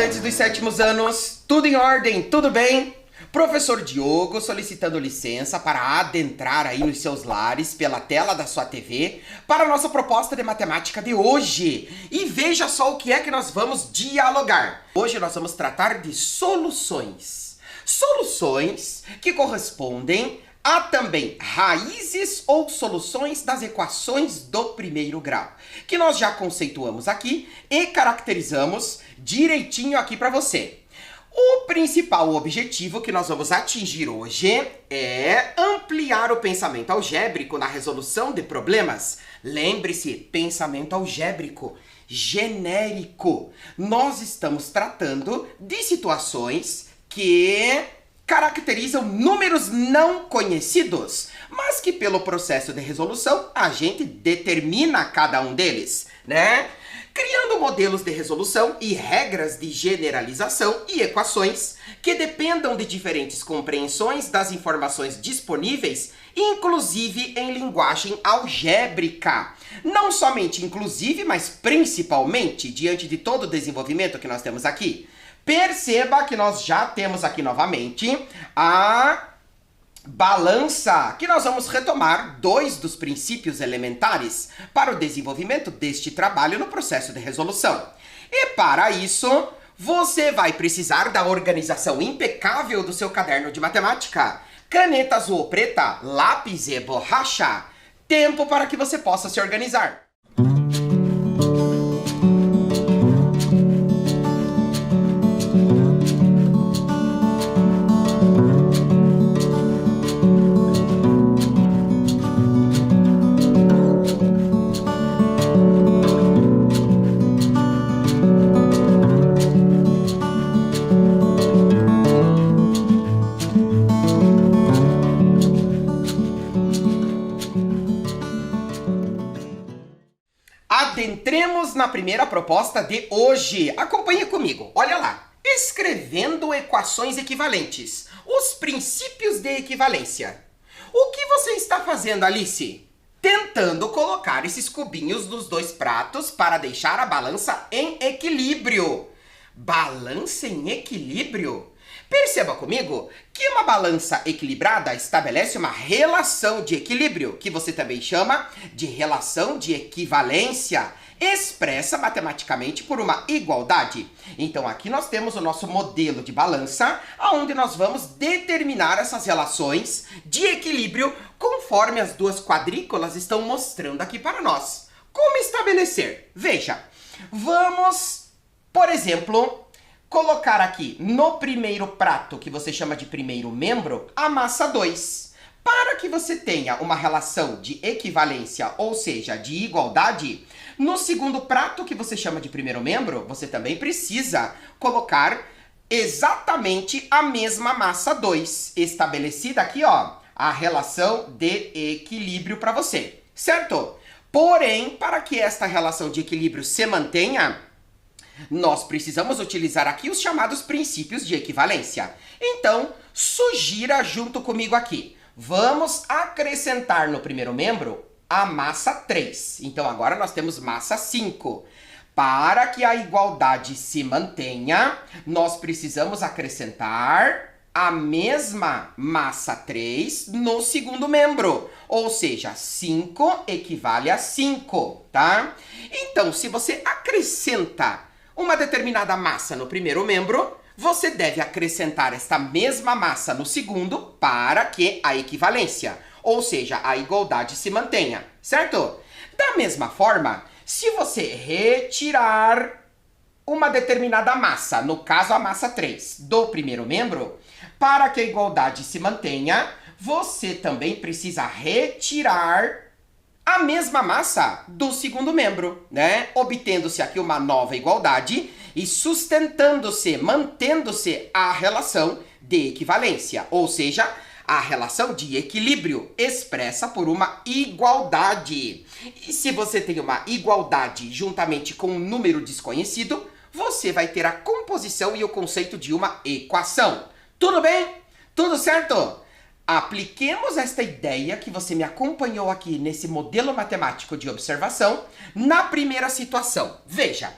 estudantes dos sétimos anos, tudo em ordem, tudo bem? Professor Diogo solicitando licença para adentrar aí nos seus lares pela tela da sua TV para a nossa proposta de matemática de hoje. E veja só o que é que nós vamos dialogar. Hoje nós vamos tratar de soluções. Soluções que correspondem a também raízes ou soluções das equações do primeiro grau, que nós já conceituamos aqui e caracterizamos direitinho aqui para você. O principal objetivo que nós vamos atingir hoje é ampliar o pensamento algébrico na resolução de problemas. Lembre-se, pensamento algébrico genérico. Nós estamos tratando de situações que caracterizam números não conhecidos, mas que pelo processo de resolução a gente determina cada um deles, né? Criando modelos de resolução e regras de generalização e equações que dependam de diferentes compreensões das informações disponíveis, inclusive em linguagem algébrica. Não somente inclusive, mas principalmente diante de todo o desenvolvimento que nós temos aqui. Perceba que nós já temos aqui novamente a balança, que nós vamos retomar dois dos princípios elementares para o desenvolvimento deste trabalho no processo de resolução. E para isso, você vai precisar da organização impecável do seu caderno de matemática, caneta azul ou preta, lápis e borracha. Tempo para que você possa se organizar. Adentremos na primeira proposta de hoje. Acompanhe comigo, olha lá. Escrevendo equações equivalentes. Os princípios de equivalência. O que você está fazendo, Alice? Tentando colocar esses cubinhos nos dois pratos para deixar a balança em equilíbrio. Balança em equilíbrio? Perceba comigo que uma balança equilibrada estabelece uma relação de equilíbrio, que você também chama de relação de equivalência, expressa matematicamente por uma igualdade. Então aqui nós temos o nosso modelo de balança, onde nós vamos determinar essas relações de equilíbrio conforme as duas quadrículas estão mostrando aqui para nós. Como estabelecer? Veja, vamos, por exemplo, colocar aqui no primeiro prato, que você chama de primeiro membro, a massa 2. Para que você tenha uma relação de equivalência, ou seja, de igualdade, no segundo prato, que você chama de primeiro membro, você também precisa colocar exatamente a mesma massa 2. Estabelecida aqui, ó, a relação de equilíbrio para você, certo? Porém, para que esta relação de equilíbrio se mantenha, nós precisamos utilizar aqui os chamados princípios de equivalência. Então, sugira junto comigo aqui. Vamos acrescentar no primeiro membro a massa 3. Então, agora nós temos massa 5. Para que a igualdade se mantenha, nós precisamos acrescentar a mesma massa 3 no segundo membro. Ou seja, 5 equivale a 5, tá? Então, se você acrescenta uma determinada massa no primeiro membro, você deve acrescentar esta mesma massa no segundo para que a equivalência, ou seja, a igualdade se mantenha, certo? Da mesma forma, se você retirar uma determinada massa, no caso a massa 3, do primeiro membro, para que a igualdade se mantenha, você também precisa retirar a mesma massa do segundo membro, né? Obtendo-se aqui uma nova igualdade e sustentando-se, mantendo-se a relação de equivalência, ou seja, a relação de equilíbrio expressa por uma igualdade. E se você tem uma igualdade juntamente com um número desconhecido, você vai ter a composição e o conceito de uma equação. Tudo bem? Tudo certo? Apliquemos esta ideia que você me acompanhou aqui nesse modelo matemático de observação na primeira situação. Veja,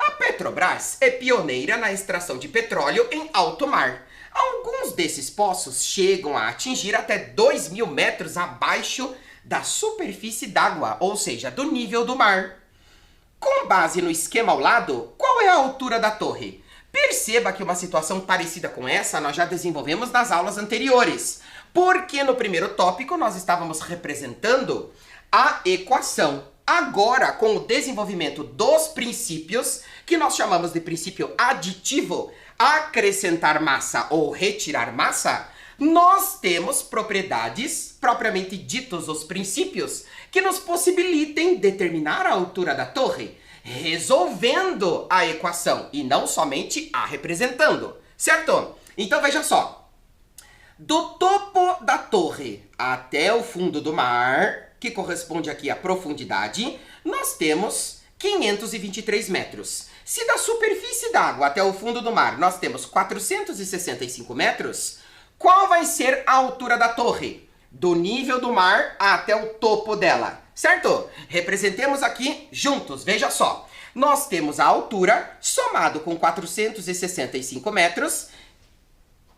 A Petrobras é pioneira na extração de petróleo em alto mar. Alguns desses poços chegam a atingir até 2.000 metros abaixo da superfície d'água, ou seja, do nível do mar. Com base no esquema ao lado, qual é a altura da torre? Perceba que uma situação parecida com essa nós já desenvolvemos nas aulas anteriores, porque no primeiro tópico nós estávamos representando a equação. Agora, com o desenvolvimento dos princípios, que nós chamamos de princípio aditivo, acrescentar massa ou retirar massa, nós temos propriedades, propriamente ditos os princípios, que nos possibilitem determinar a altura da torre, resolvendo a equação e não somente a representando, certo? Então veja só, do topo da torre até o fundo do mar, que corresponde aqui à profundidade, nós temos 523 metros. Se da superfície d'água até o fundo do mar nós temos 465 metros, qual vai ser a altura da torre? Do nível do mar até o topo dela, certo? Representemos aqui juntos, veja só. Nós temos a altura, somado com 465 metros,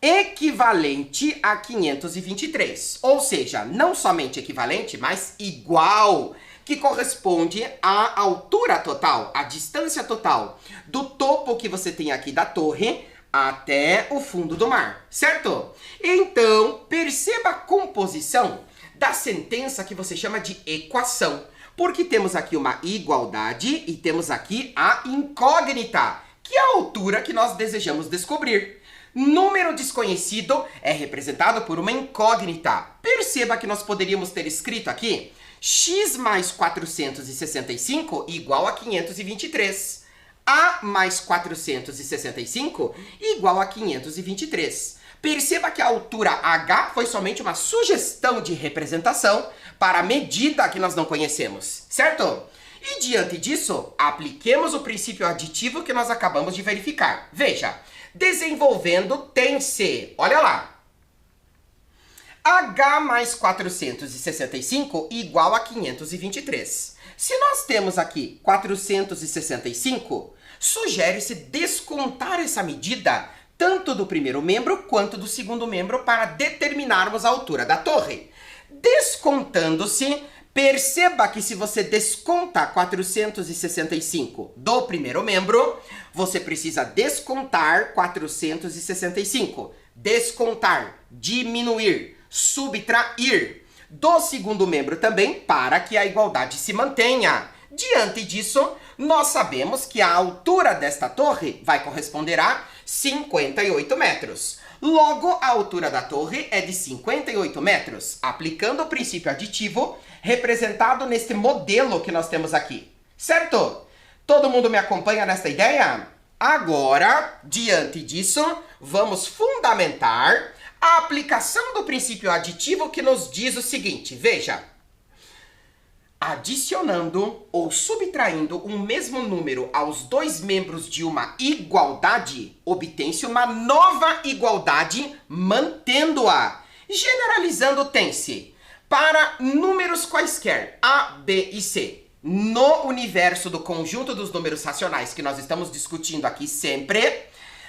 equivalente a 523. Ou seja, não somente equivalente, mas igual, que corresponde à altura total, à distância total do topo que você tem aqui da torre até o fundo do mar, certo? Então, perceba a composição da sentença que você chama de equação, porque temos aqui uma igualdade e temos aqui a incógnita, que é a altura que nós desejamos descobrir. Número desconhecido é representado por uma incógnita. Perceba que nós poderíamos ter escrito aqui x mais 465 igual a 523. A mais 465 igual a 523. Perceba que a altura h foi somente uma sugestão de representação para a medida que nós não conhecemos, certo? E diante disso, apliquemos o princípio aditivo que nós acabamos de verificar. Veja, desenvolvendo tem-se, olha lá, h mais 465 igual a 523. Se nós temos aqui 465, sugere-se descontar essa medida tanto do primeiro membro quanto do segundo membro para determinarmos a altura da torre. Descontando-se, perceba que se você desconta 465 do primeiro membro, você precisa descontar 465. Descontar, diminuir, subtrair do segundo membro também para que a igualdade se mantenha. Diante disso, nós sabemos que a altura desta torre vai corresponder a 58 metros. Logo, a altura da torre é de 58 metros, aplicando o princípio aditivo representado neste modelo que nós temos aqui. Certo? Todo mundo me acompanha nesta ideia? Agora, diante disso, vamos fundamentar a aplicação do princípio aditivo que nos diz o seguinte, veja. Adicionando ou subtraindo um mesmo número aos dois membros de uma igualdade, obtém-se uma nova igualdade mantendo-a. Generalizando tem-se para números quaisquer, A, B e C. No universo do conjunto dos números racionais que nós estamos discutindo aqui sempre,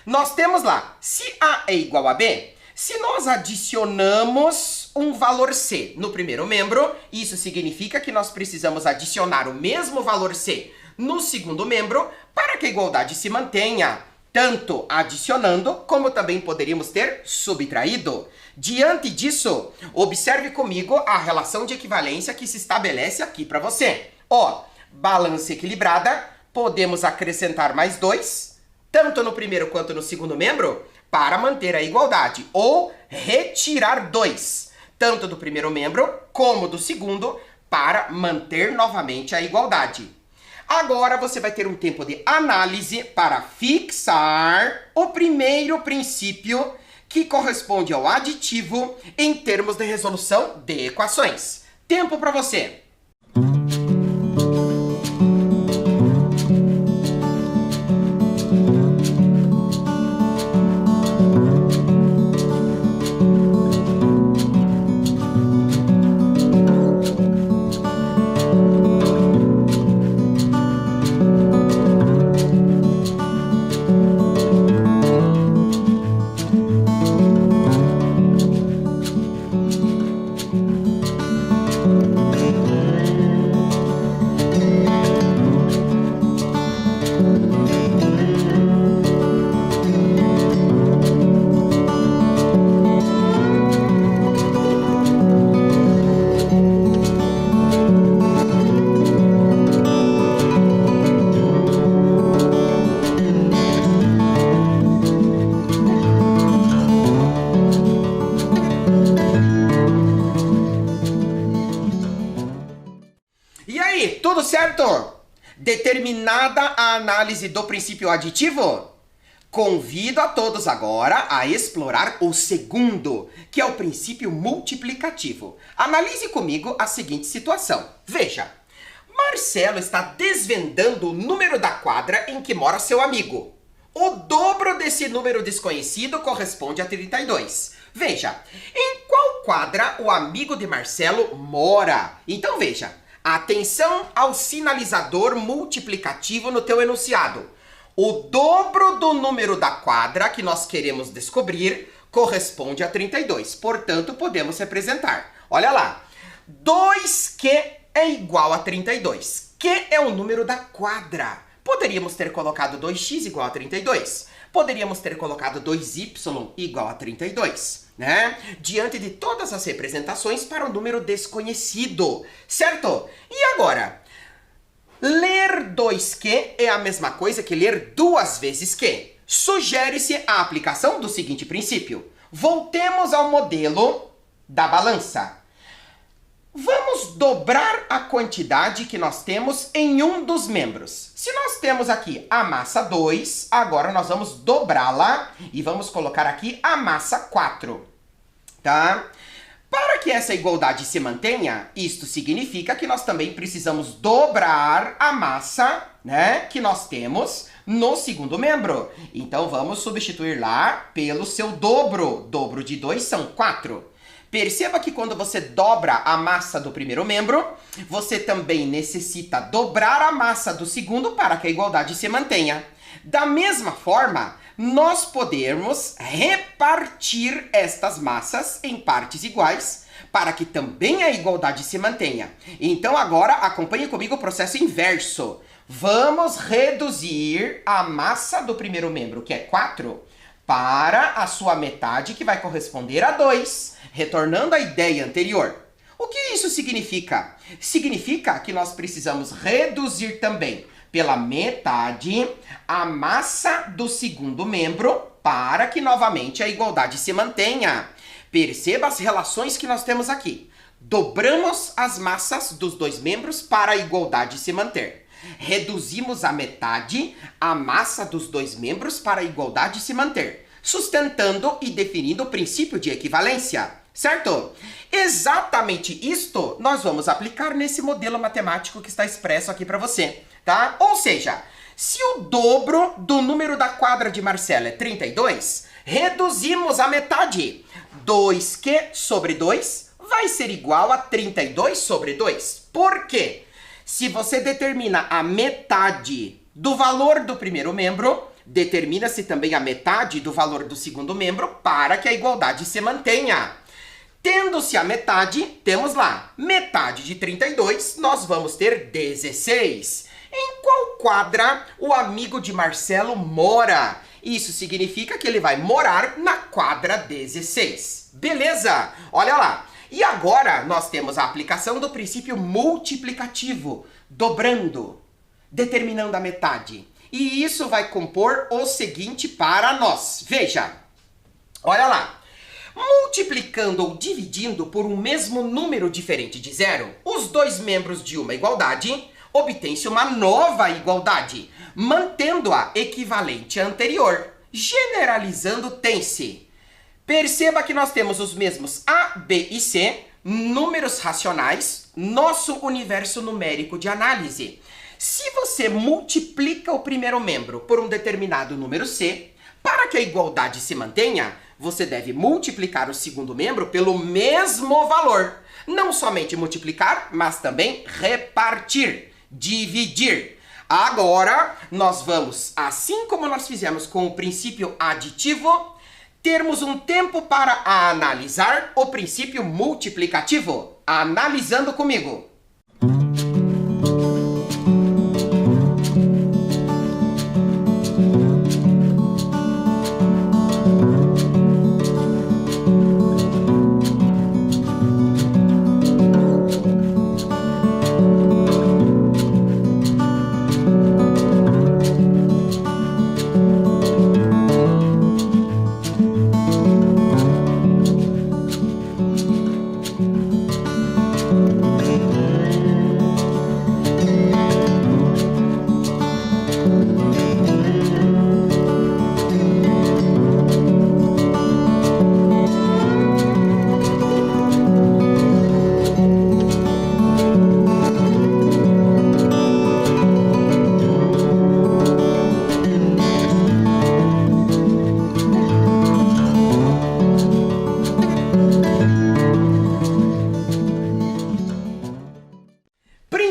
nós temos lá, se A é igual a B, se nós adicionamos um valor C no primeiro membro, isso significa que nós precisamos adicionar o mesmo valor C no segundo membro para que a igualdade se mantenha, tanto adicionando como também poderíamos ter subtraído. Diante disso, observe comigo a relação de equivalência que se estabelece aqui para você. Ó, balança equilibrada, podemos acrescentar mais 2, tanto no primeiro quanto no segundo membro, para manter a igualdade, ou retirar 2, tanto do primeiro membro como do segundo, para manter novamente a igualdade. Agora você vai ter um tempo de análise para fixar o primeiro princípio que corresponde ao aditivo em termos de resolução de equações. Tempo para você! aí, tudo certo? Determinada a análise do princípio aditivo? Convido a todos agora a explorar o segundo, que é o princípio multiplicativo. Analise comigo a seguinte situação. Veja, Marcelo está desvendando o número da quadra em que mora seu amigo. O dobro desse número desconhecido corresponde a 32. Veja, em qual quadra o amigo de Marcelo mora? Então veja, atenção ao sinalizador multiplicativo no teu enunciado. O dobro do número da quadra que nós queremos descobrir corresponde a 32. Portanto, podemos representar. Olha lá. 2q é igual a 32. Q é o número da quadra. Poderíamos ter colocado 2x igual a 32. Poderíamos ter colocado 2y igual a 32, né? Diante de todas as representações para um número desconhecido, certo? E agora? Ler 2q é a mesma coisa que ler 2 vezes q. Sugere-se a aplicação do seguinte princípio. Voltemos ao modelo da balança. Vamos dobrar a quantidade que nós temos em um dos membros. Se nós temos aqui a massa 2, agora nós vamos dobrá-la e vamos colocar aqui a massa 4, tá? Para que essa igualdade se mantenha, isto significa que nós também precisamos dobrar a massa, né, que nós temos no segundo membro. Então vamos substituir lá pelo seu dobro. Dobro de 2 são 4. Perceba que quando você dobra a massa do primeiro membro, você também necessita dobrar a massa do segundo para que a igualdade se mantenha. Da mesma forma, nós podemos repartir estas massas em partes iguais para que também a igualdade se mantenha. Então agora acompanhe comigo o processo inverso. Vamos reduzir a massa do primeiro membro, que é 4, para a sua metade, que vai corresponder a 2, retornando à ideia anterior. O que isso significa? Significa que nós precisamos reduzir também pela metade a massa do segundo membro para que novamente a igualdade se mantenha. Perceba as relações que nós temos aqui. Dobramos as massas dos dois membros para a igualdade se manter. Reduzimos a metade a massa dos dois membros para a igualdade se manter, sustentando e definindo o princípio de equivalência, certo? Exatamente isto nós vamos aplicar nesse modelo matemático que está expresso aqui para você, tá? Ou seja, se o dobro do número da quadra de Marcelo é 32, reduzimos a metade. 2q sobre 2 vai ser igual a 32 sobre 2. Por quê? Se você determina a metade do valor do primeiro membro, determina-se também a metade do valor do segundo membro para que a igualdade se mantenha. Tendo-se a metade, temos lá, metade de 32, nós vamos ter 16. Em qual quadra o amigo de Marcelo mora? Isso significa que ele vai morar na quadra 16. Beleza? Olha lá. E agora nós temos a aplicação do princípio multiplicativo, dobrando, determinando a metade. E isso vai compor o seguinte para nós. Veja, olha lá. Multiplicando ou dividindo por um mesmo número diferente de zero, os dois membros de uma igualdade, obtém-se uma nova igualdade, mantendo-a equivalente à anterior. Generalizando, tem-se. Perceba que nós temos os mesmos A, B e C, números racionais, nosso universo numérico de análise. Se você multiplica o primeiro membro por um determinado número C, para que a igualdade se mantenha, você deve multiplicar o segundo membro pelo mesmo valor. Não somente multiplicar, mas também repartir, dividir. Agora, nós vamos, assim como nós fizemos com o princípio aditivo, termos um tempo para analisar o princípio multiplicativo. Analisando comigo.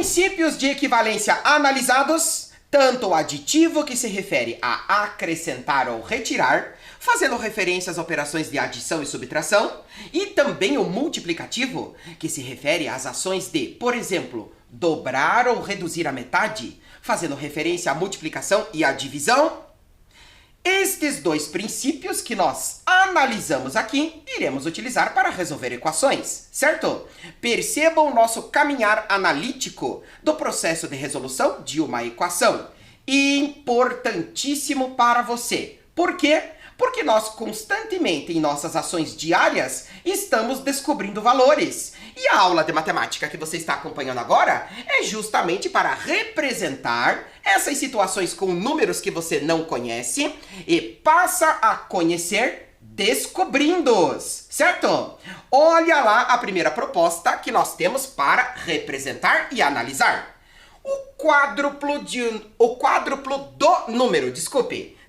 Princípios de equivalência analisados, tanto o aditivo que se refere a acrescentar ou retirar, fazendo referência às operações de adição e subtração, e também o multiplicativo, que se refere às ações de, por exemplo, dobrar ou reduzir a metade, fazendo referência à multiplicação e à divisão. Estes dois princípios que nós analisamos aqui, iremos utilizar para resolver equações, certo? Percebam o nosso caminhar analítico do processo de resolução de uma equação. Importantíssimo para você. Por quê? Porque nós constantemente em nossas ações diárias estamos descobrindo valores. E a aula de matemática que você está acompanhando agora é justamente para representar essas situações com números que você não conhece e passa a conhecer descobrindo-os, certo? Olha lá a primeira proposta que nós temos para representar e analisar. O quádruplo do número,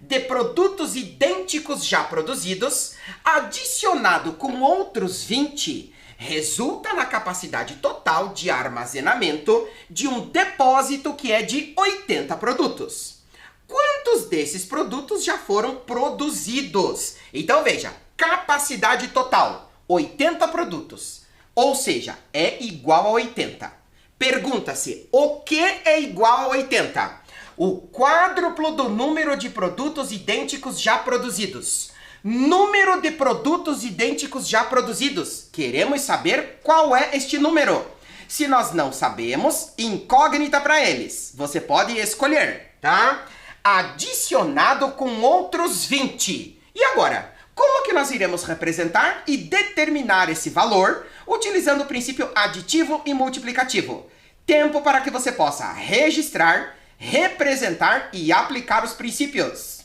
de produtos idênticos já produzidos, adicionado com outros 20, resulta na capacidade total de armazenamento de um depósito que é de 80 produtos. Quantos desses produtos já foram produzidos? Então veja, capacidade total, 80 produtos, ou seja, é igual a 80. Pergunta-se, o que é igual a 80? O quádruplo do número de produtos idênticos já produzidos. Número de produtos idênticos já produzidos. Queremos saber qual é este número. Se nós não sabemos, incógnita para eles. Você pode escolher, tá? Adicionado com outros 20. E agora? Como que nós iremos representar e determinar esse valor utilizando o princípio aditivo e multiplicativo? Tempo para que você possa registrar, representar e aplicar os princípios.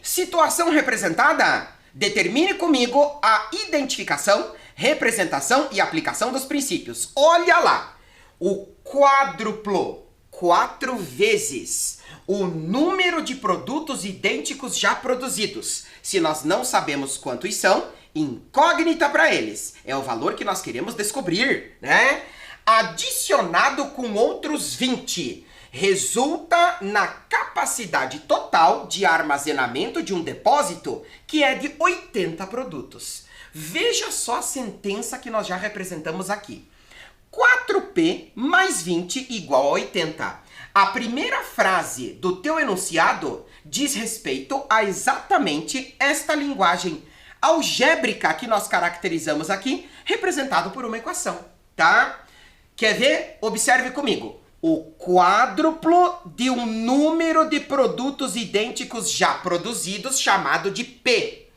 Situação representada? Determine comigo a identificação, representação e aplicação dos princípios. Olha lá! O quádruplo, 4 vezes o número de produtos idênticos já produzidos. Se nós não sabemos quantos são, incógnita para eles. É o valor que nós queremos descobrir, né? Adicionado com outros 20. Resulta na capacidade total de armazenamento de um depósito que é de 80 produtos. Veja só a sentença que nós já representamos aqui. 4P mais 20 igual a 80. A primeira frase do teu enunciado diz respeito a exatamente esta linguagem algébrica que nós caracterizamos aqui, representado por uma equação, tá? Quer ver? Observe comigo. O quádruplo de um número de produtos idênticos já produzidos, chamado de P,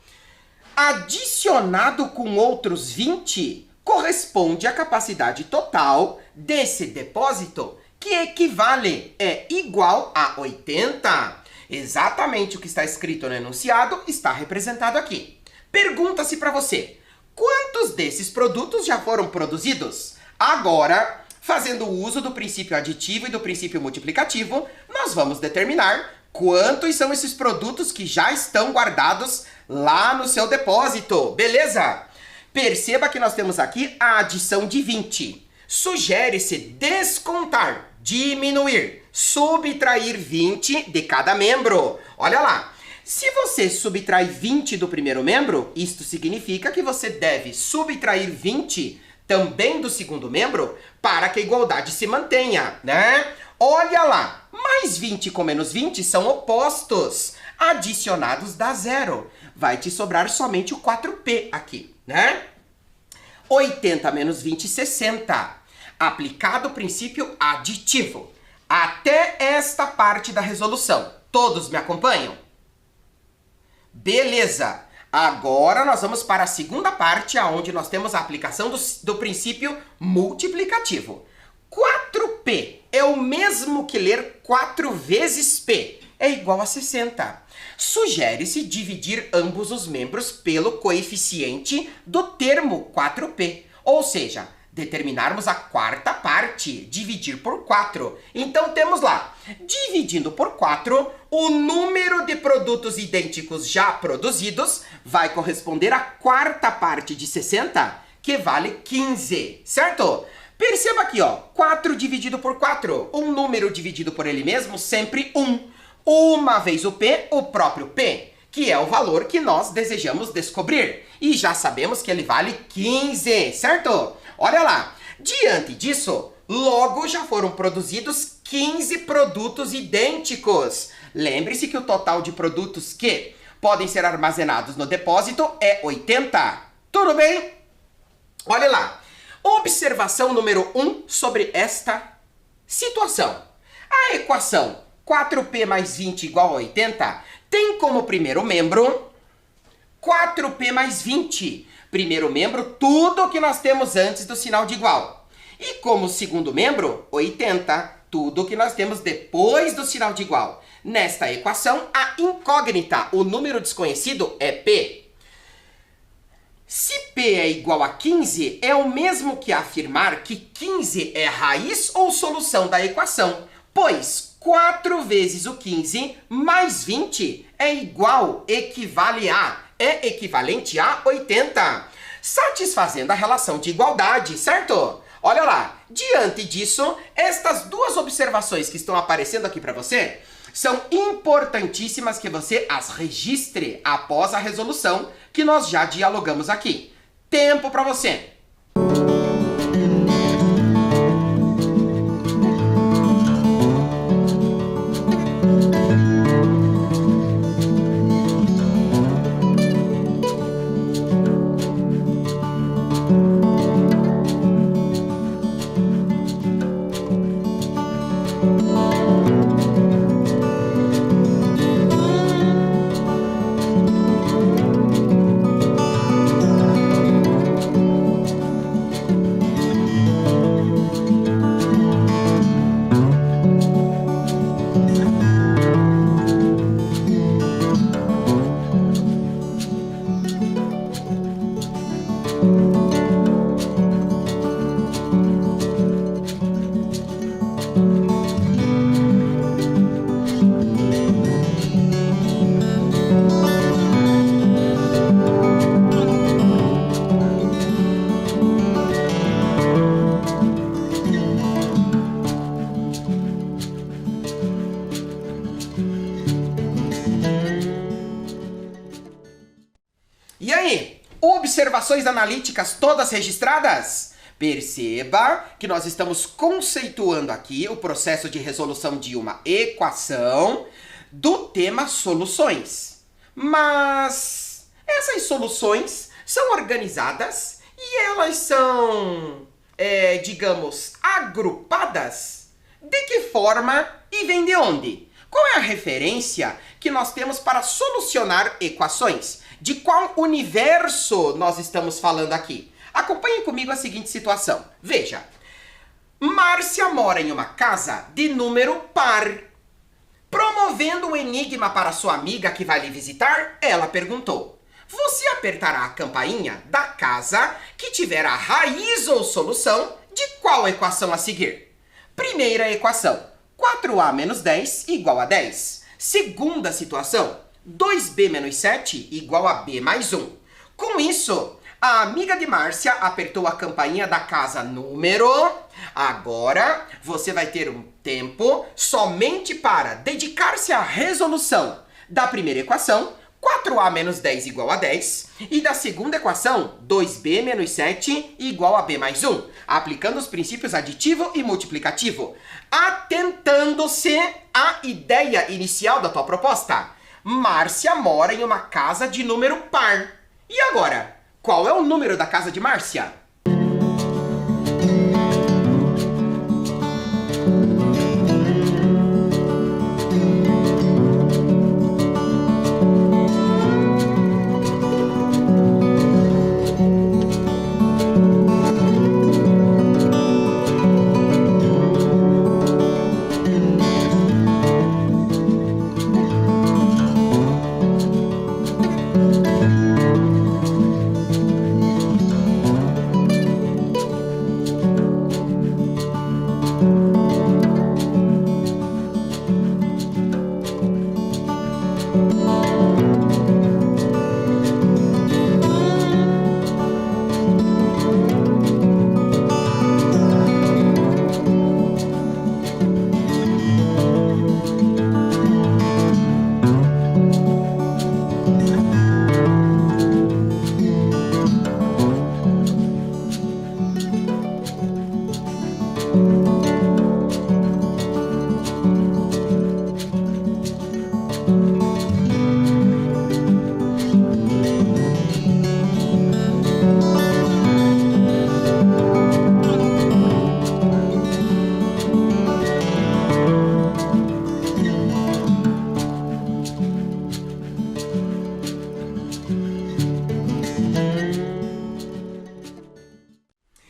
adicionado com outros 20, corresponde à capacidade total desse depósito, que equivale, é igual a 80. Exatamente o que está escrito no enunciado está representado aqui. Pergunta-se para você, quantos desses produtos já foram produzidos? Agora, fazendo uso do princípio aditivo e do princípio multiplicativo, nós vamos determinar quantos são esses produtos que já estão guardados lá no seu depósito, beleza? Perceba que nós temos aqui a adição de 20. Sugere-se descontar, diminuir, subtrair 20 de cada membro. Olha lá, se você subtrai 20 do primeiro membro, isto significa que você deve subtrair 20 também do segundo membro, para que a igualdade se mantenha, né? Olha lá, mais 20 com menos 20 são opostos. Adicionados dá zero. Vai te sobrar somente o 4P aqui, né? 80 menos 20, 60. Aplicado o princípio aditivo. Até esta parte da resolução. Todos me acompanham? Beleza. Agora nós vamos para a segunda parte, onde nós temos a aplicação do princípio multiplicativo. 4P é o mesmo que ler 4 vezes P. É igual a 60. Sugere-se dividir ambos os membros pelo coeficiente do termo 4P. Ou seja, determinarmos a quarta parte, dividir por 4. Então temos lá, dividindo por 4, o número de produtos idênticos já produzidos vai corresponder à quarta parte de 60, que vale 15, certo? Perceba aqui, ó, 4 dividido por 4, um número dividido por ele mesmo, sempre 1. Uma vez o P, o próprio P, que é o valor que nós desejamos descobrir. E já sabemos que ele vale 15, certo? Olha lá, diante disso, logo já foram produzidos 15 produtos idênticos. Lembre-se que o total de produtos que podem ser armazenados no depósito é 80. Tudo bem? Olha lá, observação número 1 sobre esta situação. A equação 4P mais 20 igual a 80 tem como primeiro membro 4P mais 20. Primeiro membro, tudo que nós temos antes do sinal de igual. E como segundo membro, 80. Tudo que nós temos depois do sinal de igual. Nesta equação, a incógnita, o número desconhecido, é P. Se P é igual a 15, é o mesmo que afirmar que 15 é raiz ou solução da equação, pois 4 vezes o 15 mais 20 é igual, é equivalente a 80, satisfazendo a relação de igualdade, certo? Olha lá, diante disso, estas duas observações que estão aparecendo aqui para você são importantíssimas que você as registre após a resolução que nós já dialogamos aqui. Tempo para você! E aí, observações analíticas todas registradas? Perceba que nós estamos conceituando aqui o processo de resolução de uma equação do tema soluções. Mas essas soluções são organizadas e elas são, digamos, agrupadas? De que forma e vem de onde? Qual é a referência que nós temos para solucionar equações? De qual universo nós estamos falando aqui? Acompanhe comigo a seguinte situação. Veja, Márcia mora em uma casa de número par. Promovendo o enigma para sua amiga que vai lhe visitar, ela perguntou: você apertará a campainha da casa que tiver a raiz ou solução de qual equação a seguir? Primeira equação, 4a menos 10 igual a 10. Segunda situação, 2b menos 7 igual a b mais 1. Com isso, a amiga de Márcia apertou a campainha da casa número. Agora, você vai ter um tempo somente para dedicar-se à resolução da primeira equação, 4a menos 10 igual a 10. E da segunda equação, 2b menos 7 igual a b mais 1. Aplicando os princípios aditivo e multiplicativo. Atentando-se à ideia inicial da tua proposta. Márcia mora em uma casa de número par. E agora? Qual é o número da casa de Márcia?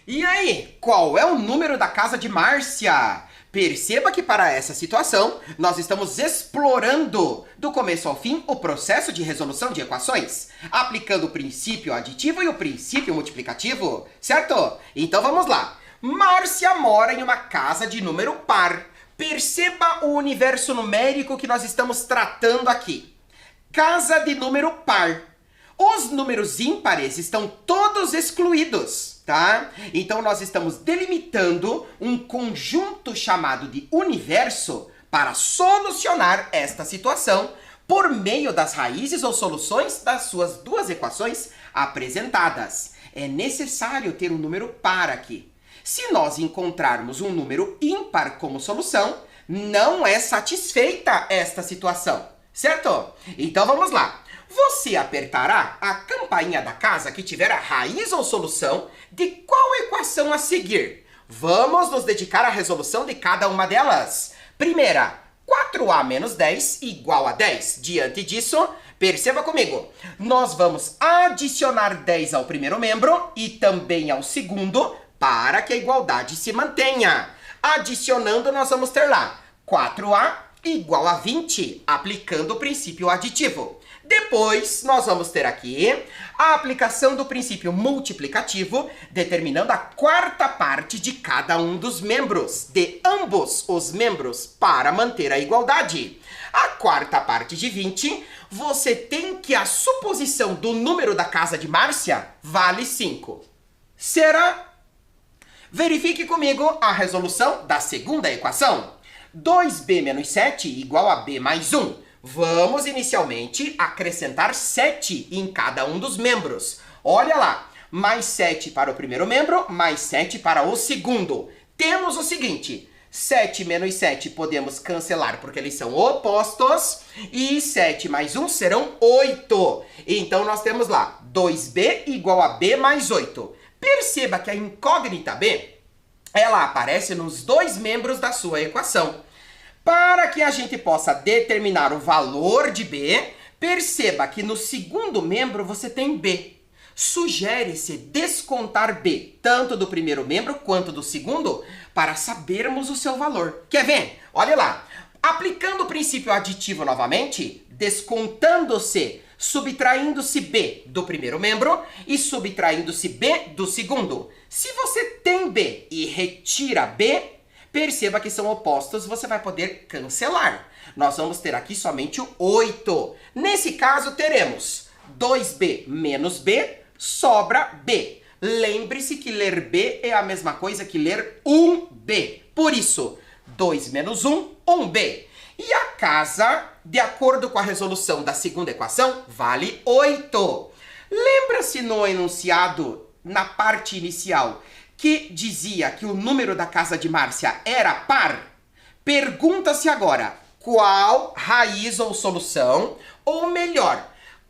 E aí, qual é o número da casa de Márcia? Perceba que para essa situação, nós estamos explorando, do começo ao fim, o processo de resolução de equações, aplicando o princípio aditivo e o princípio multiplicativo, certo? Então vamos lá. Márcia mora em uma casa de número par. Perceba o universo numérico que nós estamos tratando aqui. Casa de número par. Os números ímpares estão todos excluídos, tá? Então nós estamos delimitando um conjunto chamado de universo para solucionar esta situação por meio das raízes ou soluções das suas duas equações apresentadas. É necessário ter um número par aqui. Se nós encontrarmos um número ímpar como solução, não é satisfeita esta situação, certo? Então vamos lá. Você apertará a campainha da casa que tiver a raiz ou solução de qual equação a seguir. Vamos nos dedicar à resolução de cada uma delas. Primeira, 4a menos 10 igual a 10. Diante disso, perceba comigo, nós vamos adicionar 10 ao primeiro membro e também ao segundo para que a igualdade se mantenha. Adicionando, nós vamos ter lá 4a igual a 20, aplicando o princípio aditivo. Depois, nós vamos ter aqui a aplicação do princípio multiplicativo, determinando a quarta parte de cada um dos membros, de ambos os membros, para manter a igualdade. A quarta parte de 20, você tem que a suposição do número da casa de Márcia vale 5. Será? Verifique comigo a resolução da segunda equação. 2b menos 7 igual a b mais 1. Vamos inicialmente acrescentar 7 em cada um dos membros. Olha lá, mais 7 para o primeiro membro, mais 7 para o segundo. Temos o seguinte, 7 menos 7 podemos cancelar porque eles são opostos. E 7 mais 1 serão 8. Então nós temos lá 2b igual a b mais 8. Perceba que a incógnita b, ela aparece nos dois membros da sua equação. Para que a gente possa determinar o valor de b, perceba que no segundo membro você tem b. Sugere-se descontar b, tanto do primeiro membro quanto do segundo, para sabermos o seu valor. Quer ver? Olha lá. Aplicando o princípio aditivo novamente, descontando-se, subtraindo-se b do primeiro membro e subtraindo-se b do segundo. Se você tem b e retira b, perceba que são opostos, você vai poder cancelar. Nós vamos ter aqui somente o 8. Nesse caso, teremos 2b menos b, sobra b. Lembre-se que ler b é a mesma coisa que ler 1b. Por isso, 2 menos 1, 1b. E a casa, de acordo com a resolução da segunda equação, vale 8. Lembra-se no enunciado, na parte inicial, que dizia que o número da casa de Márcia era par? Pergunta-se agora, qual raiz ou solução, ou melhor,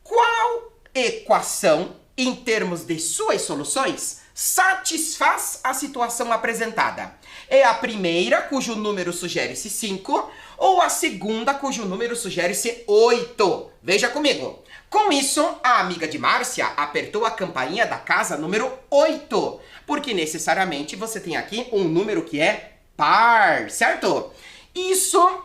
qual equação, em termos de suas soluções, satisfaz a situação apresentada? É a primeira, cujo número sugere-se 5, ou a segunda, cujo número sugere-se 8? Veja comigo. Com isso, a amiga de Márcia apertou a campainha da casa número 8, porque necessariamente você tem aqui um número que é par, certo? Isso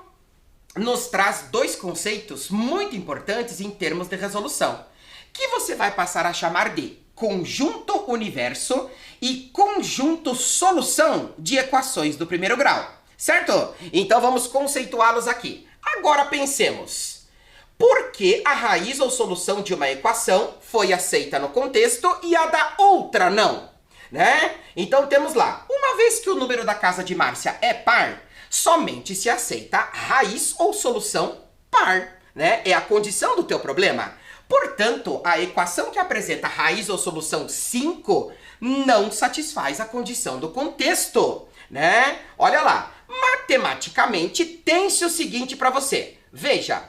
nos traz dois conceitos muito importantes em termos de resolução, que você vai passar a chamar de conjunto universo e conjunto solução de equações do primeiro grau, certo? Então vamos conceituá-los aqui. Agora pensemos. Por que a raiz ou solução de uma equação foi aceita no contexto e a da outra não? Né? Então temos lá, uma vez que o número da casa de Márcia é par, somente se aceita raiz ou solução par, né? É a condição do teu problema. Portanto, a equação que apresenta raiz ou solução 5 não satisfaz a condição do contexto, né? Olha lá, matematicamente tem-se o seguinte para você. Veja,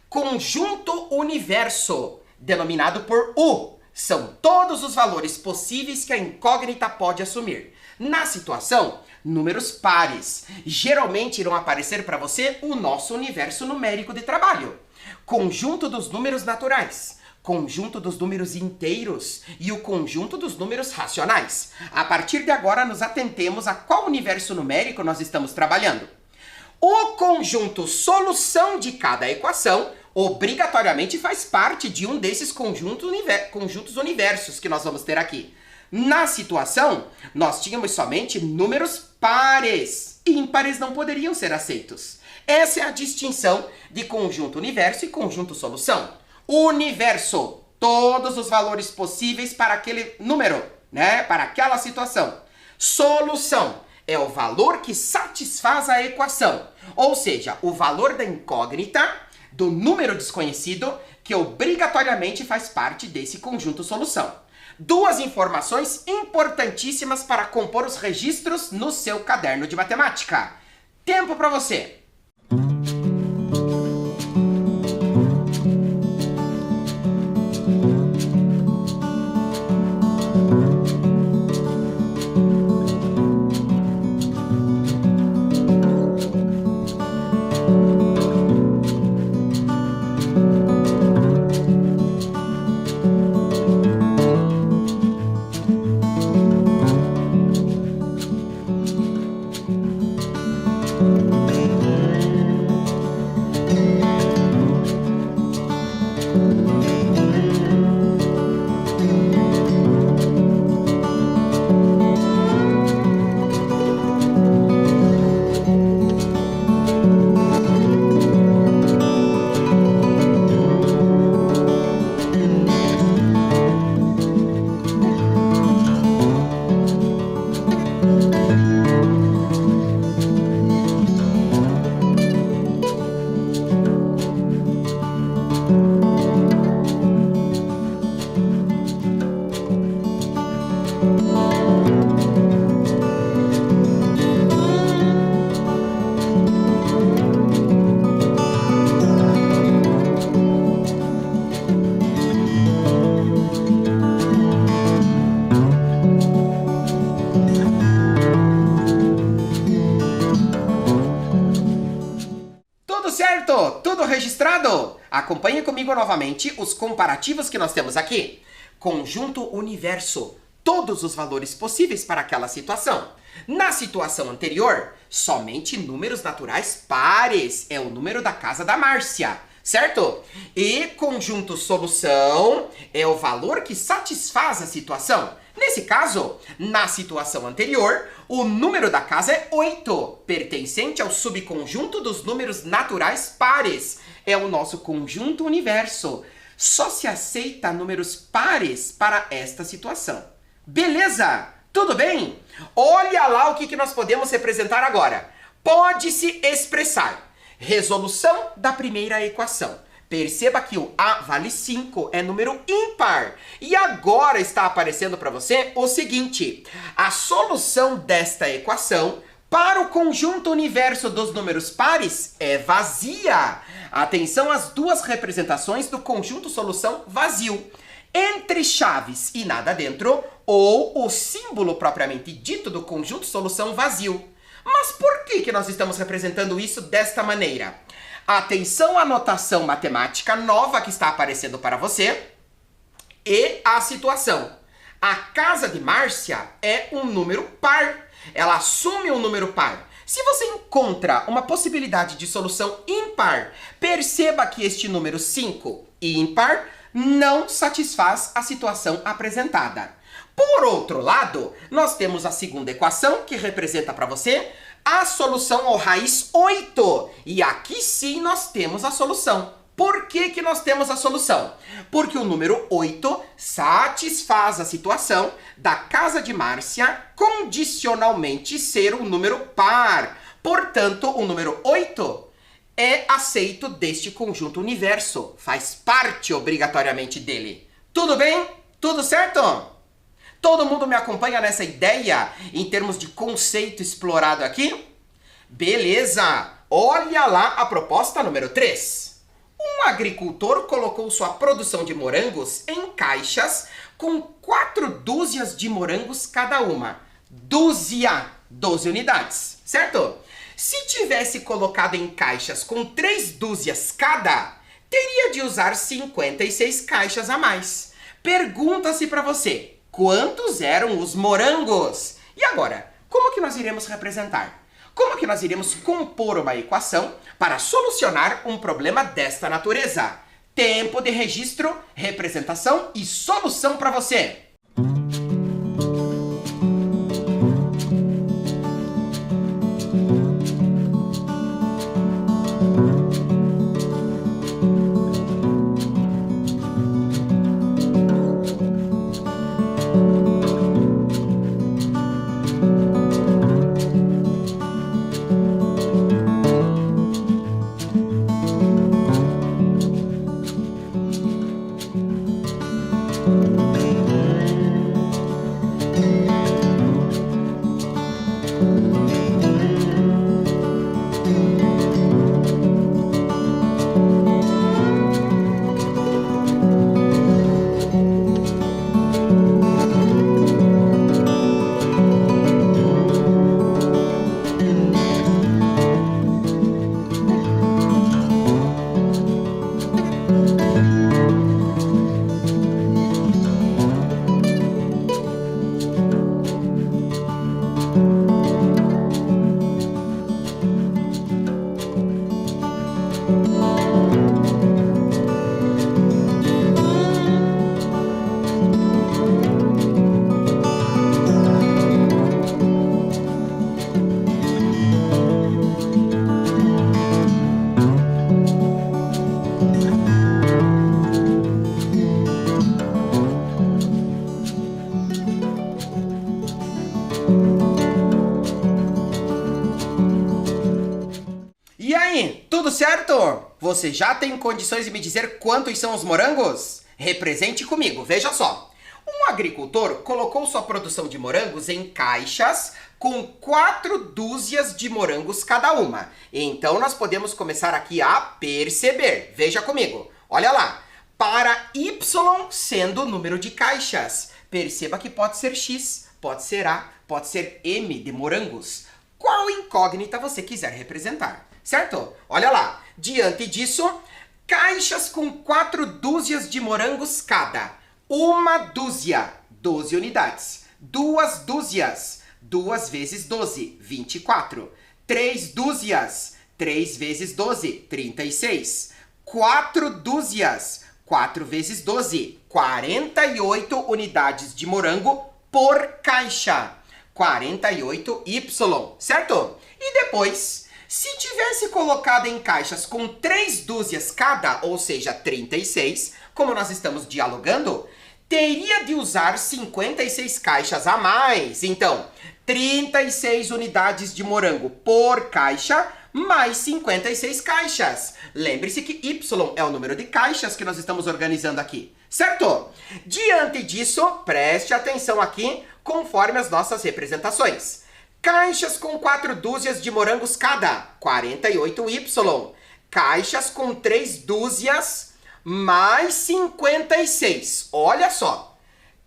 conjunto universo, denominado por U, são todos os valores possíveis que a incógnita pode assumir. Na situação, números pares. Geralmente irão aparecer para você o nosso universo numérico de trabalho. Conjunto dos números naturais, conjunto dos números inteiros e o conjunto dos números racionais. A partir de agora, nos atentemos a qual universo numérico nós estamos trabalhando. O conjunto solução de cada equação obrigatoriamente faz parte de um desses conjuntos universos que nós vamos ter aqui. Na situação, nós tínhamos somente números pares. Ímpares não poderiam ser aceitos. Essa é a distinção de conjunto universo e conjunto solução. Universo, todos os valores possíveis para aquele número, né? Para aquela situação. Solução é o valor que satisfaz a equação, ou seja, o valor da incógnita do número desconhecido que obrigatoriamente faz parte desse conjunto solução. Duas informações importantíssimas para compor os registros no seu caderno de matemática. Tempo para você! Tudo registrado? Acompanhe comigo novamente os comparativos que nós temos aqui. Conjunto universo, todos os valores possíveis para aquela situação. Na situação anterior, somente números naturais pares, é o número da casa da Márcia, certo? E conjunto solução é o valor que satisfaz a situação. Nesse caso, na situação anterior, o número da casa é 8, pertencente ao subconjunto dos números naturais pares. É o nosso conjunto universo. Só se aceita números pares para esta situação. Beleza? Tudo bem? Olha lá o que nós podemos representar agora. Pode-se expressar Resolução da primeira equação. Perceba que o A vale 5, é número ímpar. E agora está aparecendo para você o seguinte: a solução desta equação para o conjunto universo dos números pares é vazia. Atenção às duas representações do conjunto solução vazio. Entre chaves e nada dentro, ou o símbolo propriamente dito do conjunto solução vazio. Mas por que nós estamos representando isso desta maneira? Atenção à notação matemática nova que está aparecendo para você e a situação. A casa de Márcia é um número par. Ela assume um número par. Se você encontra uma possibilidade de solução ímpar, perceba que este número 5 ímpar não satisfaz a situação apresentada. Por outro lado, nós temos a segunda equação que representa para você a solução ou raiz 8. E aqui sim nós temos a solução. Por que nós temos a solução? Porque o número 8 satisfaz a situação da casa de Márcia condicionalmente ser um número par. Portanto, o número 8 é aceito deste conjunto universo. Faz parte obrigatoriamente dele. Tudo bem? Tudo certo? Todo mundo me acompanha nessa ideia em termos de conceito explorado aqui? Beleza! Olha lá a proposta número 3. Um agricultor colocou sua produção de morangos em caixas com 4 dúzias de morangos cada uma. Dúzia, 12 unidades, certo? Se tivesse colocado em caixas com 3 dúzias cada, teria de usar 56 caixas a mais. Pergunta-se para você: quantos eram os morangos? E agora, como que nós iremos representar? Como que nós iremos compor uma equação para solucionar um problema desta natureza? Tempo de registro, representação e solução para você! E aí, tudo certo? Você já tem condições de me dizer quantos são os morangos? Represente comigo, veja só. Um agricultor colocou sua produção de morangos em caixas com 4 dúzias de morangos cada uma. Então nós podemos começar aqui a perceber. Veja comigo, olha lá. Para Y sendo o número de caixas. Perceba que pode ser X, pode ser A, pode ser M de morangos. Qual incógnita você quiser representar, certo? Olha lá, diante disso, caixas com 4 dúzias de morangos cada. Uma dúzia, 12 unidades. 2 dúzias, 2 vezes 12, 24. 3 dúzias, 3 vezes 12, 36. 4 dúzias, 4 vezes 12, 48 unidades de morango por caixa. 48Y, certo? E depois, se tivesse colocado em caixas com 3 dúzias cada, ou seja, 36, como nós estamos dialogando, teria de usar 56 caixas a mais. Então, 36 unidades de morango por caixa, mais 56 caixas. Lembre-se que Y é o número de caixas que nós estamos organizando aqui, certo? Diante disso, preste atenção aqui, conforme as nossas representações. Caixas com 4 dúzias de morangos cada, 48Y. Caixas com 3 dúzias, mais 56. Olha só.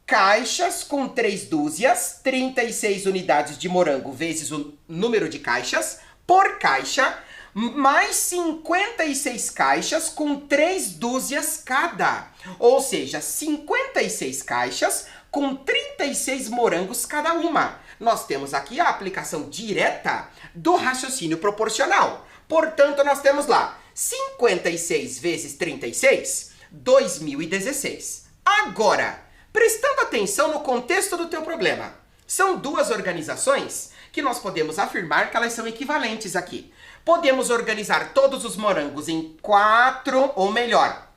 Caixas com 3 dúzias, 36 unidades de morango vezes o número de caixas, por caixa, mais 56 caixas com 3 dúzias cada. Ou seja, 56 caixas com 36 morangos cada uma. Nós temos aqui a aplicação direta do raciocínio proporcional. Portanto, nós temos lá 56 vezes 36, 2016. Agora, prestando atenção no contexto do teu problema, são duas organizações que nós podemos afirmar que elas são equivalentes aqui. Podemos organizar todos os morangos em 4, ou melhor,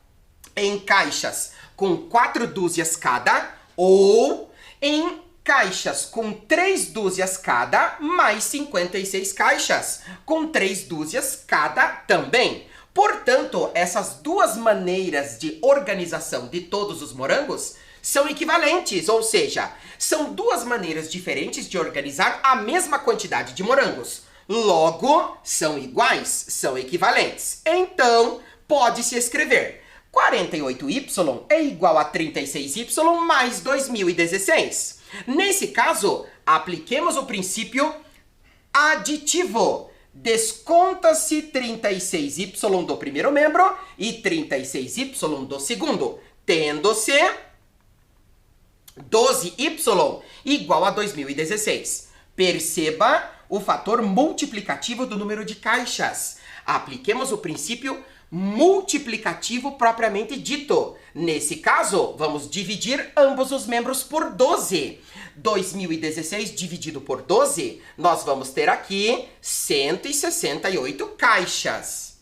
em caixas com 4 dúzias cada, ou em caixas com 3 dúzias cada, mais 56 caixas com 3 dúzias cada também. Portanto, essas duas maneiras de organização de todos os morangos são equivalentes, ou seja, são duas maneiras diferentes de organizar a mesma quantidade de morangos. Logo, são iguais, são equivalentes. Então, pode-se escrever 48Y é igual a 36Y mais 2016. Nesse caso, apliquemos o princípio aditivo. Desconta-se 36Y do primeiro membro e 36Y do segundo, tendo-se 12Y igual a 2016. Perceba o fator multiplicativo do número de caixas. Apliquemos o princípio multiplicativo propriamente dito. Nesse caso, vamos dividir ambos os membros por 12. 2016 dividido por 12, nós vamos ter aqui 168 caixas.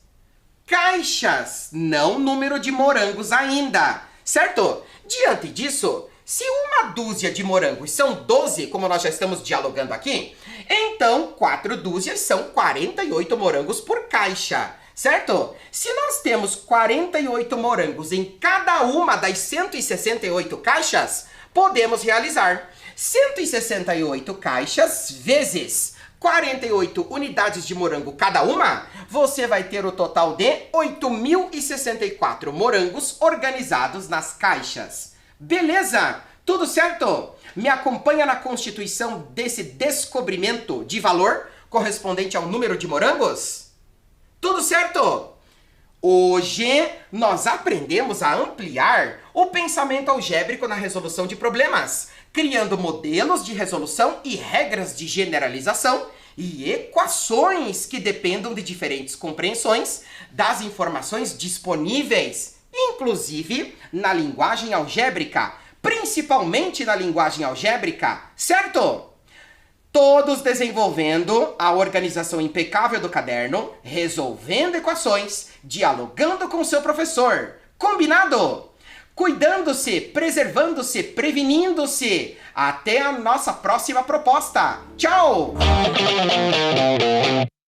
Caixas, não número de morangos ainda, certo? Diante disso, se uma dúzia de morangos são 12, como nós já estamos dialogando aqui, então 4 dúzias são 48 morangos por caixa, certo? Se nós temos 48 morangos em cada uma das 168 caixas, podemos realizar 168 caixas vezes 48 unidades de morango cada uma, você vai ter o total de 8.064 morangos organizados nas caixas. Beleza? Tudo certo? Me acompanha na constituição desse descobrimento de valor correspondente ao número de morangos? Tudo certo? Hoje nós aprendemos a ampliar o pensamento algébrico na resolução de problemas, criando modelos de resolução e regras de generalização e equações que dependam de diferentes compreensões das informações disponíveis, inclusive na linguagem algébrica, principalmente na linguagem algébrica, certo? Todos desenvolvendo a organização impecável do caderno, resolvendo equações, dialogando com seu professor. Combinado? Cuidando-se, preservando-se, prevenindo-se. Até a nossa próxima proposta. Tchau!